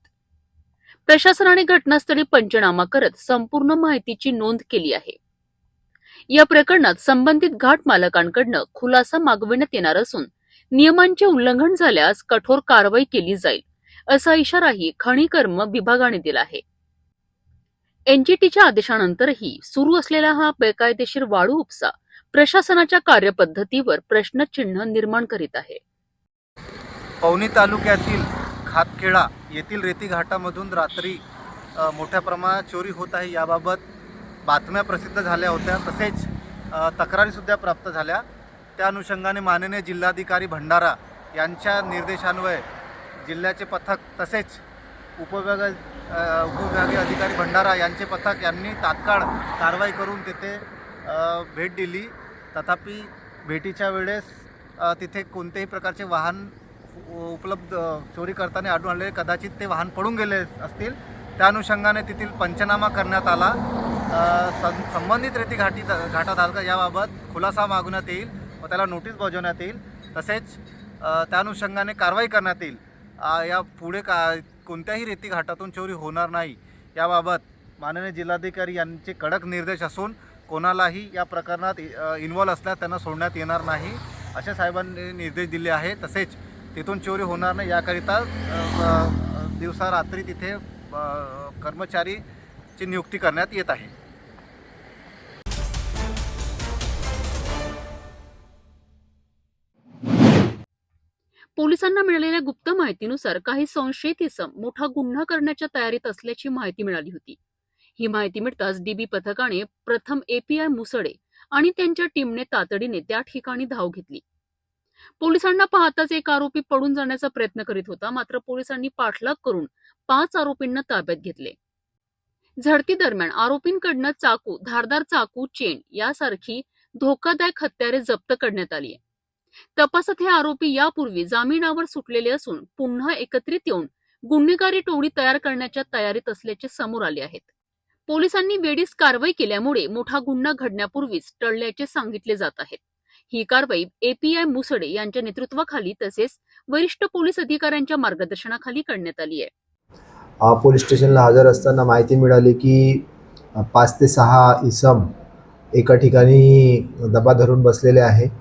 प्रशासनाने घटनास्थळी पंचनामा करत संपूर्ण माहितीची नोंद केली आहे. या प्रकरणात संबंधित घाट मालकांकडून खुलासा मागविण्यात येणार असून नियमांचे उल्लंघन झाल्यास कठोर कारवाई केली जाईल असा इशाराही खनिकर्म विभागाने दिला आहे. एनजीटीच्या आदेशानंतरही सुरू असलेला हा बेकायदेशीर वाळू उपसा प्रशासनाच्या कार्यपद्धतीवर प्रश्नचिन्ह निर्माण करीत आहे. पवनी तालुक्यातील खातखेडा येथील रेती घाटामधून रात्री मोठ्या प्रमाणात चोरी होत आहे याबाबत बातम्या प्रसिद्ध झाल्या होत्या. तसेच तक्रारीसुद्धा प्राप्त झाल्या. त्या अनुषंगाने माननीय जिल्हाधिकारी भंडारा यांच्या निर्देशान्वये जिल्ह्याचे पथक तसेच उपविभागीय अधिकारी भंडारा यांचे पथक यांनी तात्काळ कारवाई करून तिथे भेट दिली. तथापि भेटीच्या वेळेस तिथे कोणत्याही प्रकारचे वाहन उपलब्ध चोरी करताना आढळून आले. कदाचित ते वाहन पडून गेले असतील. त्या अनुषंगाने तेथील पंचनामा करण्यात आला. संबंधित रेती घाटात याबाबत खुलासा मागवण्यात येईल व त्याला नोटीस बजावण्यात येईल. तसेच त्या अनुषंगाने कारवाई करण्यात येईल. या पुढे कोणत्याही रेती घाटातून चोरी होणार नाही याबाबत माननीय जिल्हाधिकारी यांचे कडक निर्देश असून कोणालाही या प्रकरणात इन्व्हॉल्व असल्यास त्यांना सोडण्यात येणार नाही असे साहेबांनी निर्देश दिले आहे. तसेच तिथून चोरी होणार नाही याकरिता दिवसा रात्री तिथे कर्मचारीची नियुक्ती करण्यात येत आहे. पोलिसांना मिळालेल्या गुप्त माहितीनुसार काही संशयित इसम मोठा गुन्हा करण्याच्या तयारीत असल्याची माहिती मिळाली होती. ही माहिती मिळताच डीबी पथकाने प्रथम एपीआय मुसळे आणि त्यांच्या टीमने तातडीने त्या ठिकाणी धाव घेतली. पोलिसांना पाहताच एक आरोपी पडून जाण्याचा प्रयत्न करीत होता. मात्र पोलिसांनी पाठलाग करून 5 आरोपींना ताब्यात घेतले. झडती दरम्यान आरोपींकडनं चाकू, धारदार चाकू, चेन यासारखी धोकादायक हत्यारे जप्त करण्यात आली. तपासात हे आरोपी यापूर्वी जामिनावर सुटलेले असून पुन्हा एकत्रित येऊन गुन्हेगारी टोळी तयार करण्याच्या तयारीत असल्याचे समोर आले आहेत. पोलिसांनी वेळीच कारवाई केल्यामुळे मोठा गुन्हा घडण्यापूर्वीच टळल्याचे सांगितले जात आहेत. ही कारवाई एपीआय मुसळे यांच्या नेतृत्वाखाली तसेच वरिष्ठ पोलीस अधिकाऱ्यांच्या मार्गदर्शनाखाली करण्यात आली आहे. पोलीस स्टेशनला हजर असताना माहिती मिळाली की 5 ते 6 इसम एका ठिकाणी दबा धरून बसलेले आहे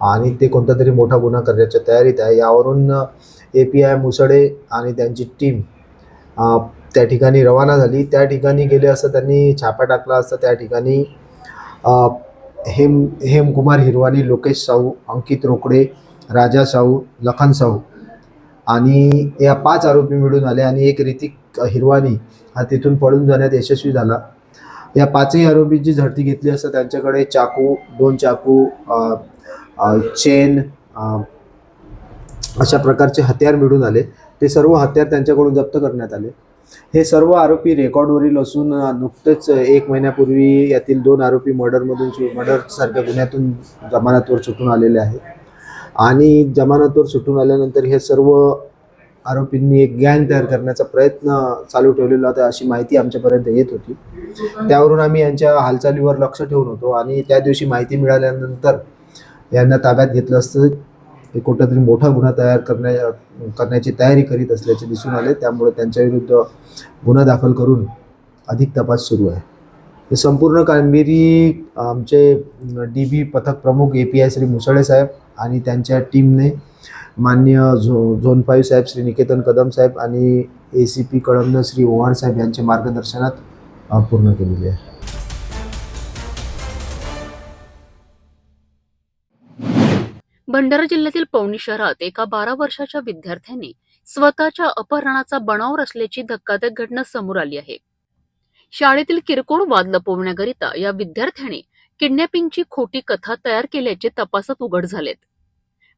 आणि ते कोणता तरी मोठा गुन्हा करण्याच्या तयारीत आहे. यावरून एपीआय मुसळे आणि त्यांची टीम त्या ठिकाणी रवाना झाली. त्या ठिकाणी गेले असता त्यांनी छापा टाकला असता त्या ठिकाणी हेमकुमार हिरवानी, लोकेश साहू, अंकित रोकडे, राजा साहू, लखन साहू आणि या 5 आरोपी मिळून आले आणि एक ऋतिक हिरवानी हा तिथून पळून जाण्यात यशस्वी झाला. या 5ही आरोपींची झडती घेतली असता त्यांच्याकडे चाकू, 2 चाकू, चेन अशा प्रकारचे हत्यार मिळून आले. ते सर्व हत्यार त्यांच्याकडून जप्त करण्यात आले. हे सर्व आरोपी रेकॉर्डवरील असून नुकतेच 1 महिन्यापूर्वी यातील 2 आरोपी मर्डरसारख्या गुन्ह्यातून जमानतवर सुटून आलेले आहेत आणि जमानतवर सुटून आल्यानंतर हे सर्व आरोपींनी एक गँग तयार करण्याचा प्रयत्न चालू ठेवलेला होता अशी माहिती आमच्यापर्यंत येत होती. त्यावरून आम्ही यांच्या हालचालीवर लक्ष ठेवून होतो आणि त्या दिवशी माहिती मिळाल्यानंतर यांना ताब्यात घेतलं असतं. हे कुठंतरी मोठा गुन्हा तयार करण्याची तयारी करीत असल्याचे दिसून आले. त्यामुळे त्यांच्याविरुद्ध गुन्हा दाखल करून अधिक तपास सुरू आहे. हे संपूर्ण कामगिरी आमचे डीबी पथक प्रमुख एपीआय श्री मुसळे साहेब आणि त्यांच्या टीमने माननीय झोन 5 साहेब श्री निकेतन कदम साहेब आणि ACP कळमना श्री ओवाण साहेब यांच्या मार्गदर्शनात पूर्ण केलेली आहे. भंडारा जिल्ह्यातील पवनी शहरात एका 12 वर्षाच्या विद्यार्थ्याने स्वतःच्या अपहरणाचा बनाव रचल्याची धक्कादायक घटना समोर आली आहे. शाळेतील किरकोळ वाद लपवण्याकरिता या विद्यार्थ्याने किडनॅपिंगची खोटी कथा तयार केल्याचे तपासात उघड झालेत.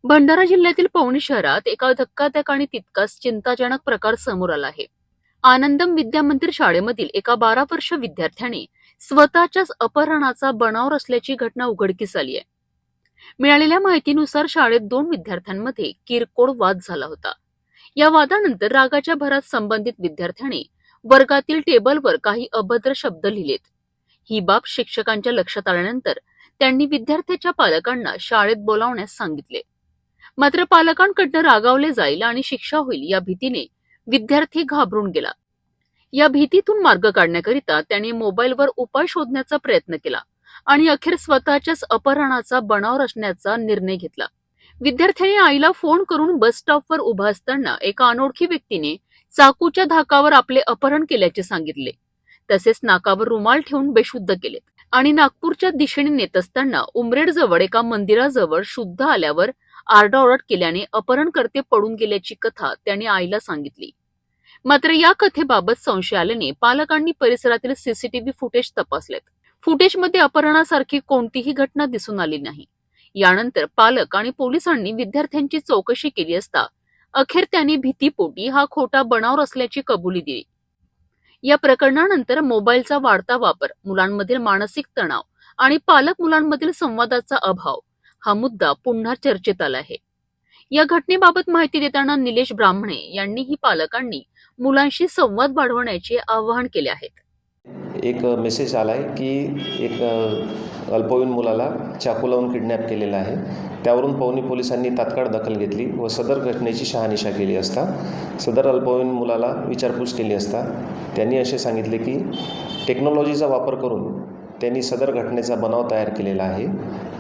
भंडारा जिल्ह्यातील पवनी शहरात एका धक्कादायक आणि तितकाच चिंताजनक प्रकार समोर आला आहे. आनंदम विद्यामंदिर शाळेमधील एका 12 वर्ष विद्यार्थ्याने स्वतःच्याच अपहरणाचा बनाव रचल्याची घटना उघडकीस आली आहे. मिळालेल्या माहितीनुसार शाळेत 2 विद्यार्थ्यांमध्ये किरकोळ वाद झाला होता. या वादानंतर रागाच्या भरात संबंधित विद्यार्थ्याने वर्गातील टेबलवर काही अभद्र शब्द लिहिलेत. ही बाब शिक्षकांच्या लक्षात आल्यानंतर त्यांनी विद्यार्थ्याच्या पालकांना शाळेत बोलावण्यास सांगितले. मात्र पालकांकडनं रागावले जाईल आणि शिक्षा होईल या भीतीने विद्यार्थी घाबरून गेला. या भीतीतून मार्ग काढण्याकरिता त्याने मोबाईलवर उपाय शोधण्याचा प्रयत्न केला आणि अखेर स्वतःच्याच अपहरणाचा बनाव रचण्याचा निर्णय घेतला. विद्यार्थ्याने आईला फोन करून बस स्टॉपवर उभा असताना एका अनोळखी व्यक्तीने चाकूच्या धाकावर आपले अपहरण केल्याचे सांगितले. तसेच नाकावर रुमाल ठेवून बेशुद्ध केलेत आणि नागपूरच्या दिशेने नेत असताना उमरेडजवळ एका मंदिराजवळ शुद्ध आल्यावर आरडाओरड केल्याने अपहरणकर्ते पडून गेल्याची कथा त्याने आईला सांगितली. मात्र या कथेबाबत संशय आल्याने पालकांनी परिसरातील सीसीटीव्ही फुटेज तपासलेत. फुटेजमध्ये अपहरणासारखी कोणतीही घटना दिसून आली नाही. यानंतर पालक आणि पोलिसांनी विद्यार्थ्यांची चौकशी केली असता अखेर त्यांनी भीतीपोटी हा खोटा बनाव असल्याची कबुली दिली. या प्रकरणानंतर मोबाईलचा वाढता वापर, मुलांमधील मानसिक तणाव आणि पालक मुलांमधील संवादाचा अभाव हा मुद्दा पुन्हा चर्चेत आला आहे. या घटनेबाबत माहिती देताना निलेश ब्राह्मणे यांनीही पालकांनी मुलांशी संवाद वाढवण्याचे आवाहन केले आहे. एक मेसेज आला आहे की एक अल्पवयीन मुलाला चाकू लावून किडनॅप केलेला आहे. त्यावरून पवनी पोलिसांनी तात्काळ दखल घेतली व सदर घटनेची शहानिशा केली असता सदर अल्पवयीन मुलाला विचारपूस केली असता त्यांनी असे सांगितले की टेक्नॉलॉजीचा वापर करून त्यांनी सदर घटनेचा बनाव तयार केलेला आहे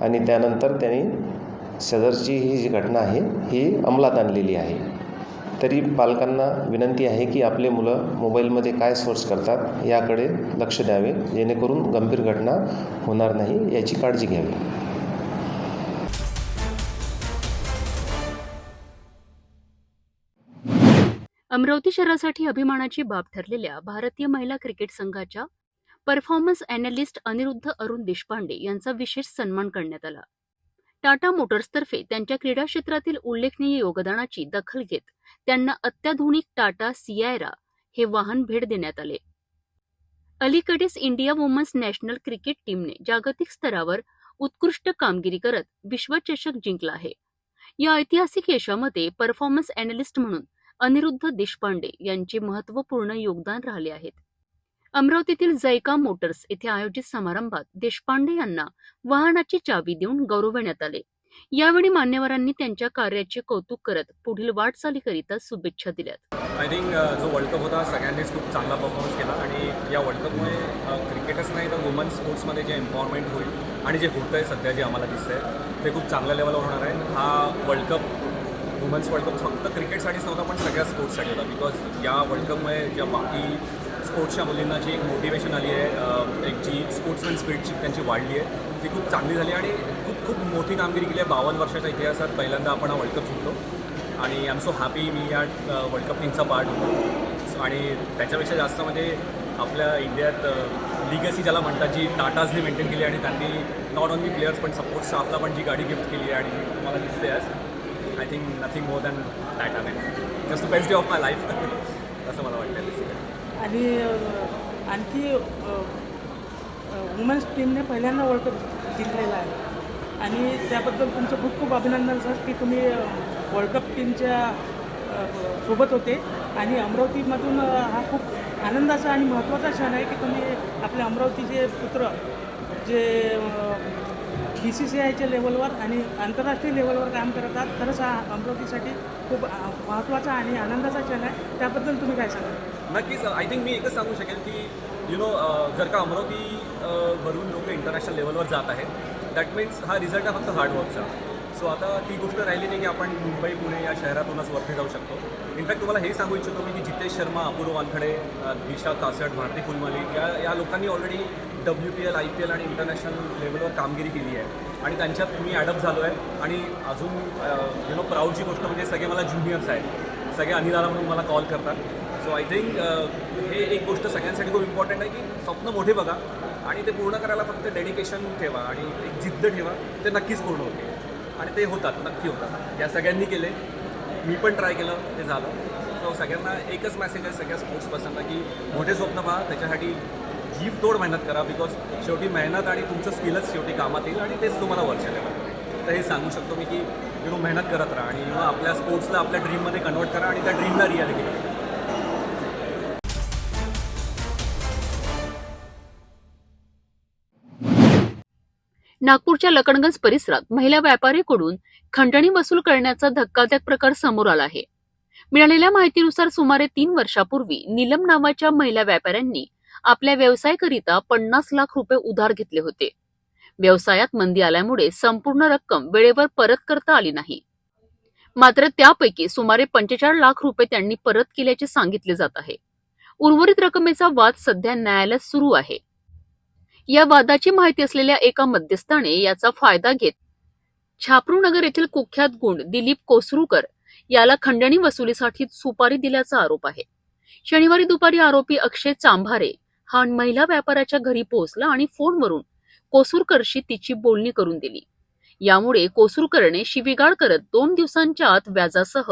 आणि त्यानंतर त्यांनी सदरची ही जी घटना आहे ही अंमलात आणलेली आहे. तरी पालकांना विनंती आहे की आपले मुलं मोबाईलमध्ये काय सर्च करतात याकडे लक्ष द्यावे, जेणेकरून गंभीर घटना होणार नाही याची काळजी घ्यावी. अमरावती शहरासाठी अभिमानाची बाब ठरलेल्या भारतीय महिला क्रिकेट संघाच्या परफॉर्मन्स अॅनालिस्ट अनिरुद्ध अरुण देशपांडे यांचा विशेष सन्मान करण्यात आला. टाटा मोटर्सतर्फे त्यांच्या क्रीडा क्षेत्रातील उल्लेखनीय योगदानाची दखल घेत त्यांना अत्याधुनिक टाटा सियारा हे वाहन भेट देण्यात आले. अलीकडेच इंडिया वुमन्स नॅशनल क्रिकेट टीमने जागतिक स्तरावर उत्कृष्ट कामगिरी करत विश्वचषक जिंकला आहे. या ऐतिहासिक यशामध्ये परफॉर्मन्स अॅनालिस्ट म्हणून अनिरुद्ध देशपांडे यांचे महत्त्वपूर्ण योगदान राहिले आहेत. अमरावतीतील जैका मोटर्स येथे आयोजित समारंभात देशपांडे यांना वाहनाची चावी देऊन गौरवण्यात आले. यावेळी मान्यवरांनी त्यांच्या कार्याचे कौतुक करत पुढील वाटचालीकरिता शुभेच्छा दिल्यात. आय थिंक जो वर्ल्ड कप होता सगळ्यांनीच खूप चांगला परफॉर्मन्स केला आणि या वर्ल्ड कपमुळे क्रिकेटच नाही तर वुमन्स स्पोर्ट्समध्ये जे एम्पॉवरमेंट होईल आणि जे होतं आहे सध्या जे आम्हाला दिसतं आहे ते खूप चांगल्या लेवलवर होणार आहे. हा world cup women's world cup फक्त क्रिकेटसाठीच नव्हता पण सगळ्या स्पोर्ट्ससाठी होता. बिकॉज या वर्ल्ड कपमुळे ज्या बाकी स्पोर्ट्सच्या मुलींना जी एक मोटिवेशन आली आहे, एक जी स्पोर्ट्समॅन स्पिरिटची त्यांची वाढली आहे ती खूप चांगली झाली आणि खूप मोठी कामगिरी केली आहे. 52 वर्षाच्या इतिहासात पहिल्यांदा आपण हा वर्ल्ड कप जिंकलो आणि आय एम सो हॅपी मी या वर्ल्ड कप टीमचा पार्ट होतो. आणि त्याच्यापेक्षा जास्त म्हणजे आपल्या इंडियात लिगसी ज्याला म्हणतात जी टाटाजने मेंटेन केली आणि त्यांनी नॉट ओनली प्लेयर्स पण सपोर्ट स्टाफला पण जी गाडी गिफ्ट केली आहे आणि मला दिसते आज I think nothing more than Tata man just the best day of my life असं मला वाटतं. आणि आणखी वुमन्स टीमने पहिल्यांदा वर्ल्ड कप जिंकलेला आहे आणि त्याबद्दल तुमचं खूप खूप अभिनंदन सर की तुम्ही वर्ल्ड कप टीमच्या सोबत होते आणि अमरावतीमधून हा खूप आनंदाचा आणि महत्त्वाचा क्षण आहे की तुम्ही आपल्या अमरावतीचे पुत्र जे BCCIच्या लेवलवर आणि आंतरराष्ट्रीय लेवलवर काम करत आहात. खरंच हा अमरावतीसाठी खूप महत्त्वाचा आणि आनंदाचा क्षण आहे. त्याबद्दल तुम्ही काय सांगाल? नक्कीच. आय थिंक मी एकच सांगू शकेल की जर का अमरावती वरून लोक इंटरनॅशनल लेवलवर जात आहेत दॅट मीन्स हा रिझल्ट आहे फक्त हार्डवर्कचा. सो आता ती गोष्ट राहिली नाही की आपण मुंबई पुणे या शहरातूनच वरती जाऊ शकतो. इनफॅक्ट तुम्हाला हे सांगू इच्छितो मी की जितेश शर्मा, अपूर्व वानखडे, दिशा कासट, भारती फुलमाली या लोकांनी ऑलरेडी WPL, IPL आणि इंटरनॅशनल लेवलवर कामगिरी केली आहे आणि त्यांच्यात मी ॲडप्ट झालो आहे. आणि अजून प्राऊडची गोष्ट म्हणजे सगळे मला ज्युनियर्स आहेत, सगळे अनिलाला म्हणून मला कॉल करतात. सो आय थिंक हे एक गोष्ट सगळ्यांसाठी खूप इम्पॉर्टंट आहे की स्वप्न मोठे बघा आणि ते पूर्ण करायला फक्त डेडिकेशन ठेवा आणि एक जिद्द ठेवा, ते नक्कीच पूर्ण होते आणि ते होतात, नक्की होतात. या सगळ्यांनी केले, मी पण ट्राय केलं, ते झालं. सो सगळ्यांना एकच मेसेज आहे सगळ्या स्पोर्ट्स पर्सनला की मोठे स्वप्न पहा, त्याच्यासाठी जीव तोड मेहनत करा. बिकॉज शेवटी मेहनत आणि तुमचं स्किलच शेवटी कामात येईल आणि तेच तुम्हाला वरच्या लेवलवर. तर हे सांगू शकतो मी की मेहनत करत राहा आणि आपल्या स्पोर्ट्सला आपल्या ड्रीममध्ये कन्वर्ट करा आणि त्या ड्रीमला रियालिटी करा. नागपूरच्या लकडगंज परिसरात महिला व्यापाऱ्याकडून खंडणी वसूल करण्याचा धक्कादायक प्रकार समोर आला आहे. मिळालेल्या माहितीनुसार सुमारे 3 वर्षापूर्वी नीलम नावाच्या महिला व्यापाऱ्यांनी आपल्या व्यवसायाकरिता 50 लाख रुपये उधार घेतले होते. व्यवसायात मंदी आल्यामुळे संपूर्ण रक्कम वेळेवर परत करता आली नाही. मात्र त्यापैकी सुमारे 45 लाख रुपये त्यांनी परत केल्याचे सांगितले जात आहे. उर्वरित रकमेचा वाद सध्या न्यायालयात सुरू आहे. या वादाची माहिती असलेल्या एका मध्यस्थाने याचा फायदा घेत छापरूनगर येथील कुख्यात गुंड दिलीप कोसरूकर याला खंडणी वसुलीसाठी सुपारी दिल्याचा आरोप आहे. शनिवारी दुपारी आरोपी अक्षय चांभारे हा महिला व्यापाऱ्याच्या घरी पोहोचला आणि फोनवरून कोसरूकरशी तिची बोलणी करून दिली. यामुळे कोसरूकरने शिवीगाळ करत 2 दिवसांच्या आत व्याजासह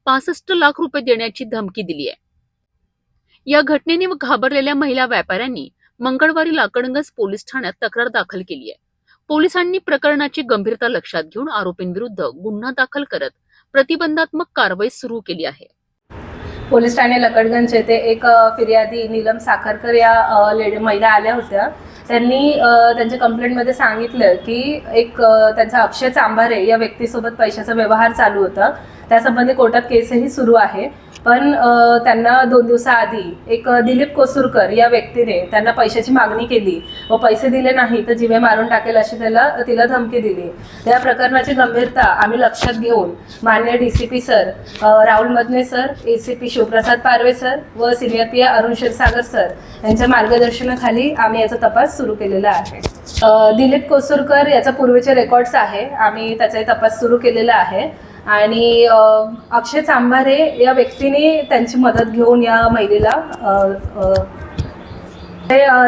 65 लाख रुपये देण्याची धमकी दिली आहे. या घटनेने घाबरलेल्या महिला व्यापाऱ्यांनी मंगळवारी लाकडंगज पोलीस ठाण्यात तक्रार दाखल केली आहे. पोलिसांनी प्रकरणाची गंभीरता लक्षात घेऊन आरोपींविरुद्ध गुन्हा दाखल करत प्रतिबंधात्मक कारवाई सुरू केली आहे. पोलीस ठाणे लकडगंज येथे एक फिर्यादी नीलम साखरकर या महिला आल्या होत्या. त्यांनी त्यांच्या कंप्लेंटमध्ये सांगितलं की एक त्यांचा अक्षय चांभारे या व्यक्तीसोबत पैशाचा व्यवहार चालू होता. त्यासंबंधी कोर्टात केसही सुरू आहे. पण त्यांना 2 दिवसाआधी एक दिलीप कोसरूकर या व्यक्तीने त्यांना पैशाची मागणी केली व पैसे दिले नाही तर जीवे मारून टाकेल अशी तिला धमकी दिली. त्या प्रकरणाची गंभीरता आम्ही लक्षात घेऊन माननीय DCP sir Rahul Madane sir, ACP Shivprasad पारवे सर व senior PI Arun Kshirsagar sir यांच्या मार्गदर्शनाखाली आम्ही याचा तपास सुरू केलेला आहे. दिलीप कोसरूकर याचा पूर्वीचे रेकॉर्ड्स आहे. आम्ही त्याचाही तपास सुरू केलेला आहे आणि अक्षय चांभारे या व्यक्तीने त्यांची मदत घेऊन या महिलेला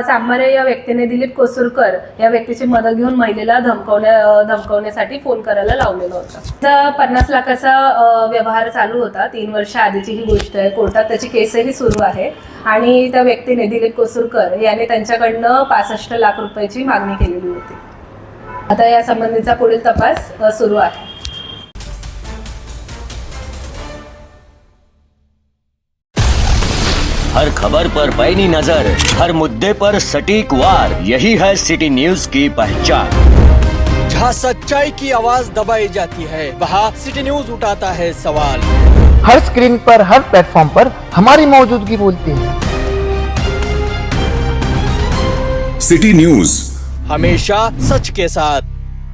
चांभारे या व्यक्तीने दिलीप कोसरूकर या व्यक्तीची मदत घेऊन महिलेला धमकवण्यासाठी फोन करायला लावलेला होता. तर 50 लाखाचा व्यवहार चालू होता. 3 वर्ष आधीची ही गोष्ट आहे. कोर्टात त्याची केसही सुरू आहे आणि त्या व्यक्तीने दिलीप कोसरूकर याने त्यांच्याकडनं 65 लाख रुपयाची मागणी केलेली होती. आता या संबंधीचा पुढील तपास सुरू आहे. हर खबर पर पैनी नजर, हर मुद्दे पर सटीक वार, यही है सिटी न्यूज की पहचान. जहां सच्चाई की आवाज दबाई जाती है, वहां सिटी न्यूज उठाता है सवाल. हर स्क्रीन पर, हर प्लेटफॉर्म पर हमारी मौजूदगी बोलती है. सिटी न्यूज हमेशा सच के साथ.